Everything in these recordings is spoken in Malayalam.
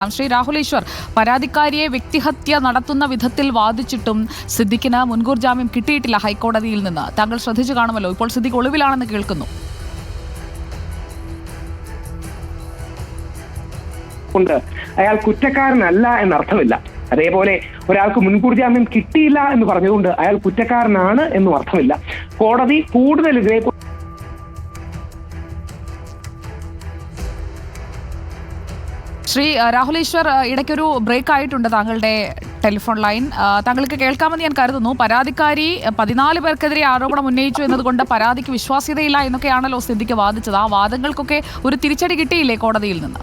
ശ്രീ രാഹുൽ ഈശ്വർ, പരാതിക്കാരിയെ വ്യക്തിഹത്യ നടത്തുന്ന വിധത്തിൽ വാദിച്ചിട്ടും സിദ്ദിഖിന് മുൻകൂർ ജാമ്യം കിട്ടിയിട്ടില്ല ഹൈക്കോടതിയിൽ നിന്ന്. താങ്കൾ ശ്രദ്ധിച്ചു കാണുമല്ലോ, ഇപ്പോൾ സിദ്ദിഖ് ഒളിവിലാണെന്ന് കേൾക്കുന്നു. അയാൾ കുറ്റക്കാരനല്ല എന്നർത്ഥമില്ല. അതേപോലെ ഒരാൾക്ക് മുൻകൂർ ജാമ്യം കിട്ടിയില്ല എന്ന് പറഞ്ഞുകൊണ്ട് അയാൾ കുറ്റക്കാരനാണ് എന്നും അർത്ഥമില്ല. കോടതി കൂടുതൽ ഇതേ ശ്രീ രാഹുൽ ഈശ്വർ, ഇടയ്ക്കൊരു ബ്രേക്ക് ആയിട്ടുണ്ട് താങ്കളുടെ ടെലിഫോൺ ലൈൻ. താങ്കൾക്ക് കേൾക്കാമെന്ന് ഞാൻ കരുതുന്നു. പരാതിക്കാരി 14 പേർക്കെതിരെ ആരോപണം ഉന്നയിച്ചു എന്നതുകൊണ്ട് പരാതിക്ക് വിശ്വാസ്യതയില്ല എന്നൊക്കെയാണല്ലോ സിദ്ദിഖ് വാദിച്ചത്. ആ വാദങ്ങൾക്കൊക്കെ ഒരു തിരിച്ചടി കിട്ടിയില്ലേ കോടതിയിൽ നിന്ന്?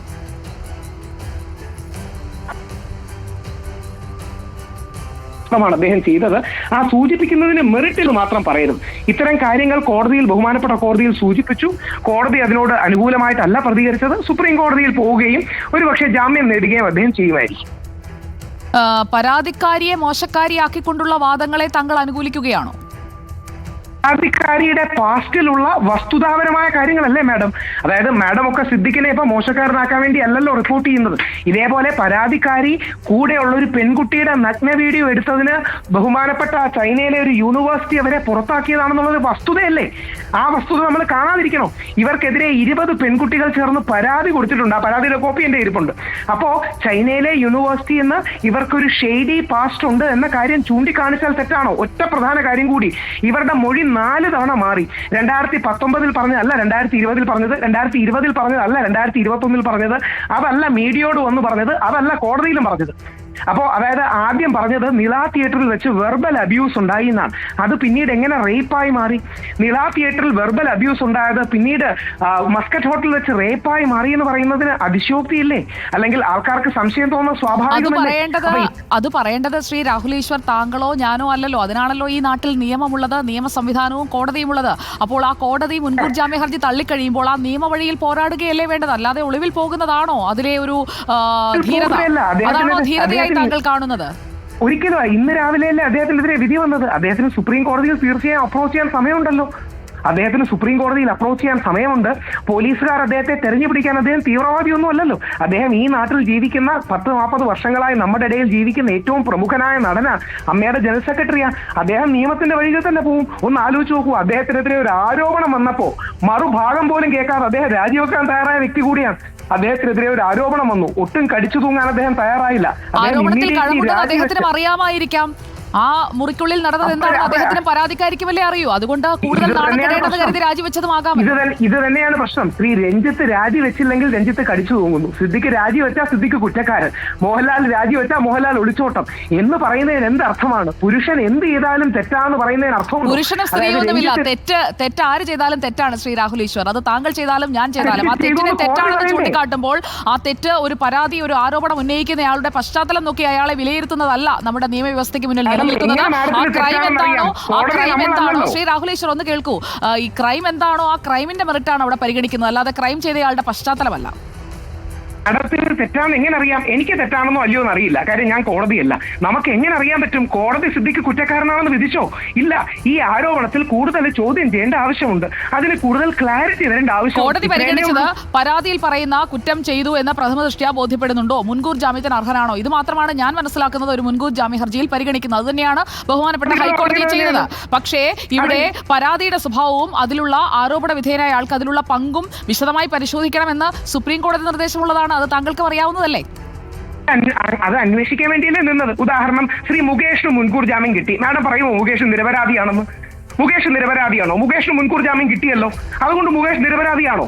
ാണ് അദ്ദേഹം ചെയ്തത്. ആ സൂചിപ്പിക്കുന്നതിന് മെറിറ്റിൽ മാത്രം പറയരുത്. ഇത്തരം കാര്യങ്ങൾ കോടതിയിൽ, ബഹുമാനപ്പെട്ട കോടതിയിൽ സൂചിപ്പിച്ചു. കോടതി അതിനോട് അനുകൂലമായിട്ടല്ല പ്രതികരിച്ചത്. സുപ്രീം കോടതിയിൽ പോവുകയും ഒരുപക്ഷെ ജാമ്യം നേടുകയും അദ്ദേഹം ചെയ്യുമായിരിക്കും. പരാതിക്കാരിയെ മോശക്കാരിയാക്കിക്കൊണ്ടുള്ള വാദങ്ങളെ താങ്കൾ അനുകൂലിക്കുകയാണോ? പരാതിക്കാരിയുടെ പാസ്റ്റിലുള്ള വസ്തുതാപരമായ കാര്യങ്ങളല്ലേ മാഡം? അതായത് മാഡം ഒക്കെ സിദ്ദിഖിനെ ഇപ്പൊ മോശക്കാരനാക്കാൻ വേണ്ടി അല്ലല്ലോ റിപ്പോർട്ട് ചെയ്യുന്നത്. ഇതേപോലെ പരാതിക്കാരി കൂടെയുള്ള ഒരു പെൺകുട്ടിയുടെ നഗ്ന വീഡിയോ എടുത്തതിന് ബഹുമാനപ്പെട്ട ചൈനയിലെ ഒരു യൂണിവേഴ്സിറ്റി അവരെ പുറത്താക്കിയതാണെന്നുള്ളത് വസ്തുതയല്ലേ? ആ വസ്തുത നമ്മൾ കാണാതിരിക്കണോ? ഇവർക്കെതിരെ 20 പെൺകുട്ടികൾ ചേർന്ന് പരാതി കൊടുത്തിട്ടുണ്ട്. ആ പരാതിയുടെ കോപ്പി എന്റെ ഇരിപ്പുണ്ട്. അപ്പോ ചൈനയിലെ യൂണിവേഴ്സിറ്റി എന്ന് ഇവർക്കൊരു ഷെയ്ഡി പാസ്റ്റ് ഉണ്ട് എന്ന കാര്യം ചൂണ്ടിക്കാണിച്ചാൽ തെറ്റാണോ? ഒറ്റ പ്രധാന കാര്യം കൂടി, ഇവരുടെ മൊഴി 4 തവണ മാറി. 2019 പറഞ്ഞതല്ല 2020 പറഞ്ഞത്, 2020 പറഞ്ഞതല്ല 2021 പറഞ്ഞത്, അതല്ല മീഡിയയോട് വന്ന് പറഞ്ഞത്, അതല്ല കോടതിയിലും പറഞ്ഞത്. അപ്പോ അതായത് ആദ്യം പറഞ്ഞത് നിള തിയേറ്ററിൽ വെച്ച് വെർബൽ അബ്യൂസ് ഉണ്ടായി എന്നാണ്. അത് പിന്നീട് എങ്ങനെ റേപ്പായി മാറി? നിള തിയേറ്ററിൽ വെർബൽ അബ്യൂസ് ഉണ്ടായത് പിന്നീട് മസ്കറ്റ് ഹോട്ടലിൽ വെച്ച് റേപ്പായി മാറി എന്ന് പറയുന്നതിന് അതിശയോക്തിയില്ലേ? അല്ലെങ്കിൽ ആൾക്കാർക്ക് സംശയം തോന്നുന്ന സ്വാഭാവികമല്ലേ? അത് പറയേണ്ടത് ശ്രീ രാഹുൽ ഈശ്വർ താങ്കളോ ഞാനോ അല്ലല്ലോ. അതിനാണല്ലോ ഈ നാട്ടിൽ നിയമമുള്ളത്, നിയമ സംവിധാനവും കോടതിയും ഉള്ളത്. അപ്പോൾ ആ കോടതി മുൻകൂർ ജാമ്യ ഹർജി തള്ളിക്കഴിയുമ്പോൾ ആ നിയമവഴിയിൽ പോരാടുകയല്ലേ വേണ്ടത്, അല്ലാതെ ഒളിവിൽ പോകുന്നതാണോ അതിലെ ഒരു ധീരത? അതാണോ ധീരതയായി താങ്കൾ കാണുന്നത്? ഒരിക്കലും. ഇന്ന് രാവിലെയല്ലേ അദ്ദേഹത്തിനെതിരെ വിധി വന്നത്. അദ്ദേഹത്തിന് സുപ്രീം കോടതിയിൽ തീർച്ചയായും അപ്രോച്ച് ചെയ്യാൻ സമയമുണ്ടല്ലോ. അദ്ദേഹത്തിന് സുപ്രീം കോടതിയിൽ അപ്രോച്ച് ചെയ്യാൻ സമയമുണ്ട്. പോലീസുകാർ അദ്ദേഹത്തെ തെരഞ്ഞുപിടിക്കാൻ, അദ്ദേഹം തീവ്രവാദിയൊന്നും അല്ലല്ലോ. അദ്ദേഹം ഈ നാട്ടിൽ ജീവിക്കുന്ന 10-40 വർഷങ്ങളായി നമ്മുടെ ഇടയിൽ ജീവിക്കുന്ന ഏറ്റവും പ്രമുഖനായ നടനാണ്. അമ്മയുടെ ജനറൽ സെക്രട്ടറിയാ. അദ്ദേഹം നിയമത്തിന്റെ വഴിയിൽ തന്നെ പോവും. ഒന്ന് ആലോചിച്ച് നോക്കൂ. അദ്ദേഹത്തിനെതിരെ ഒരു ആരോപണം വന്നപ്പോ മറുഭാഗം പോലും കേൾക്കാതെ അദ്ദേഹം രാജിവെക്കാൻ തയ്യാറായ വ്യക്തി കൂടിയാണ്. അദ്ദേഹത്തിനെതിരെ ഒരു ആരോപണം വന്നു, ഒട്ടും കടിച്ചു തൂങ്ങാൻ അദ്ദേഹം തയ്യാറായില്ല. അദ്ദേഹത്തിന് അറിയാമായിരിക്കാം ആ മുറിക്കുള്ളിൽ നടന്നത് എന്താണെന്ന് അദ്ദേഹത്തിന് പരാതിക്കാരിക്കുമല്ലേ അറിയൂ. അതുകൊണ്ട് കൂടുതൽ നാണക്കേടേണ്ടെന്ന് കരുതി രാജിവെച്ചതുമാകാം. ഇത് തന്നെയാണ് പ്രശ്നം. ശ്രീ രഞ്ജിത്ത് രാജിവെച്ചില്ലെങ്കിൽ രഞ്ജിത്ത് കടിച്ചു തൂങ്ങുന്നു. സിദ്ദിഖ് രാജിവെച്ചാൽ സിദ്ദിഖ് കുറ്റക്കാരൻ, മോഹൻലാൽ രാജിവെച്ചാൽ മോഹൻലാൽ ഒളിച്ചോട്ടം എന്ന് പറയുന്നതിന് എന്ത് അർത്ഥമാണ്? പുരുഷൻ എന്ത് ചെയ്താലും തെറ്റാന്ന് പറയുന്നതിന് അർത്ഥം പുരുഷനും സ്ത്രീയൊന്നുമില്ല. തെറ്റ് ആര് ചെയ്താലും തെറ്റാണ് ശ്രീ രാഹുൽ ഈശ്വർ. അത് താങ്കൾ ചെയ്താലും ഞാൻ ചെയ്താലും ആ തെറ്റിനെ തെറ്റാണെന്ന് ചൂണ്ടിക്കാട്ടുമ്പോൾ ആ തെറ്റ്, ഒരു പരാതി, ഒരു ആരോപണം ഉന്നയിക്കുന്നയാളുടെ പശ്ചാത്തലം നോക്കി അയാളെ വിലയിരുത്തുന്നതല്ല നമ്മുടെ നിയമവ്യവസ്ഥയ്ക്ക് മുന്നിൽ നിലനിൽക്കുന്നത്. ആ ക്രൈം എന്താണോ ശ്രീ രാഹുൽ ഈശ്വർ ഒന്ന് കേൾക്കൂ. ഈ ക്രൈം എന്താണോ ആ ക്രൈമിന്റെ മെറിറ്റാണ് അവിടെ പരിഗണിക്കുന്നത്, അല്ലാതെ ക്രൈം ചെയ്തയാളുടെ പശ്ചാത്തലമല്ല. നടത്തിൽ തെറ്റാന്ന് എങ്ങനെ അറിയാം? എനിക്ക് തെറ്റാണെന്നോ അല്ലയോ എന്ന് അറിയില്ല. കാര്യം ഞാൻ കോടതിയല്ല. നമുക്ക് എങ്ങനെ അറിയാൻ പറ്റും? കോടതി സിദ്ദിഖ് കുറ്റക്കാരനാണെന്ന് വിധിച്ചോ? ഇല്ല. ഈ ആരോപണത്തിൽ കൂടുതൽ ചോദ്യം ചെയ്യേണ്ട ആവശ്യമുണ്ട്. അതിന് കൂടുതൽ ക്ലാരിറ്റി വരേണ്ട ആവശ്യം. കോടതി പരിഗണിച്ചത് പരാതിയിൽ പറയുന്ന കുറ്റം ചെയ്തു എന്ന പ്രഥമ ദൃഷ്ട്യാ ബോധ്യപ്പെടുന്നുണ്ടോ, മുൻകൂർ ജാമ്യത്തിന് അർഹനാണോ? ഇത് മാത്രമാണ് ഞാൻ മനസ്സിലാക്കുന്നത് ഒരു മുൻകൂർ ജാമ്യ ഹർജിയിൽ പരിഗണിക്കുന്നത്. അത് തന്നെയാണ് ബഹുമാനപ്പെട്ട ഹൈക്കോടതി ചെയ്തത്. പക്ഷേ ഇവിടെ പരാതിയുടെ സ്വഭാവവും അതിലുള്ള ആരോപണ വിധേയനായ ആൾക്ക് അതിലുള്ള പങ്കും വിശദമായി പരിശോധിക്കണമെന്ന് സുപ്രീം കോടതി നിർദ്ദേശമുള്ളതാണ്. അത് താങ്കൾക്ക് അറിയാവുന്നതല്ലേ? അത് അന്വേഷിക്കാൻ വേണ്ടിയല്ലേ നിന്നത്. ഉദാഹരണം, ശ്രീ മുകേഷിന് മുൻകൂർ ജാമ്യം കിട്ടി. മാഡം പറയുമോ മുകേഷ് നിരപരാധിയാണെന്ന്? മുകേഷ് നിരപരാധിയാണോ? മുകേഷിന് മുൻകൂർ ജാമ്യം കിട്ടിയല്ലോ. അതുകൊണ്ട് മുകേഷ് നിരപരാധിയാണോ?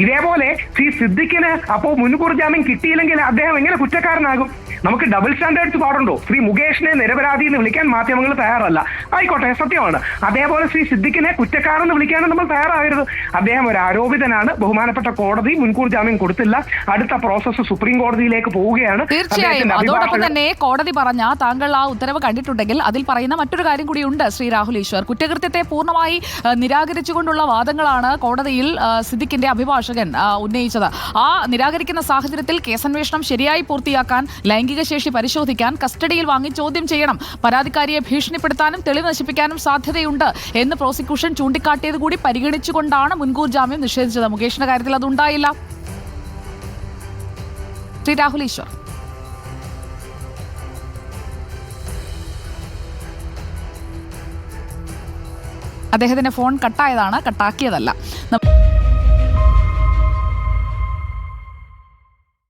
ഇതേപോലെ ശ്രീ സിദ്ദിഖിന് അപ്പോ മുൻകൂർ ജാമ്യം കിട്ടിയില്ലെങ്കിൽ അദ്ദേഹം എങ്ങനെ കുറ്റക്കാരനാകും? നമുക്ക് ഡബിൾ സ്റ്റാൻഡേർഡ്സ് പാടുണ്ടോ? ശ്രീ മുകേഷിനെ നിരപരാധി എന്ന് വിളിക്കാൻ മാധ്യമങ്ങൾ തയ്യാറല്ല. ആയിക്കോട്ടെ, സത്യമാണ്. അതേപോലെ ശ്രീ സിദ്ദിഖിനെ കുറ്റക്കാരെന്ന് വിളിക്കാനും നമ്മൾ തയ്യാറാകരുത്. അദ്ദേഹം ഒരു ആരോപിതനാണ്. ബഹുമാനപ്പെട്ട കോടതി മുൻകൂർ ജാമ്യം കൊടുത്തില്ല. അടുത്ത പ്രോസസ്സ് സുപ്രീം കോടതിയിലേക്ക് പോവുകയാണ്. തീർച്ചയായും. അതോടൊപ്പം തന്നെ കോടതി പറഞ്ഞ, താങ്കൾ ആ ഉത്തരവ് കണ്ടിട്ടുണ്ടെങ്കിൽ അതിൽ പറയുന്ന മറ്റൊരു കാര്യം കൂടിയുണ്ട് ശ്രീ രാഹുൽ ഈശ്വർ. കുറ്റകൃത്യത്തെ പൂർണ്ണമായി നിരാകരിച്ചുകൊണ്ടുള്ള വാദങ്ങളാണ് കോടതിയിൽ സിദ്ദിഖിന്റെ അഭിഭാഷകൻ ഉന്നയിച്ചത്. ആ നിരാകരിക്കുന്ന സാഹചര്യത്തിൽ കേസന്വേഷണം ശരിയായി പൂർത്തിയാക്കാൻ, ലൈംഗിക ശേഷി പരിശോധിക്കാൻ, കസ്റ്റഡിയിൽ വാങ്ങി ചോദ്യം ചെയ്യണം. പരാതിക്കാരിയെ ഭീഷണിപ്പെടുത്താനും തെളിവ് നശിപ്പിക്കാനും സാധ്യതയുണ്ട് എന്ന് പ്രോസിക്യൂഷൻ ചൂണ്ടിക്കാട്ടിയത് കൂടി പരിഗണിച്ചുകൊണ്ടാണ് മുൻകൂർ ജാമ്യം നിഷേധിച്ചത്. മുകേഷിന്റെ കാര്യത്തിൽ അതുണ്ടായില്ല. ശ്രീ രാഹുൽ ഈശ്വർ. അദ്ദേഹത്തിന്റെ ഫോൺ കട്ടായതാണ്, കട്ടാക്കിയതല്ല.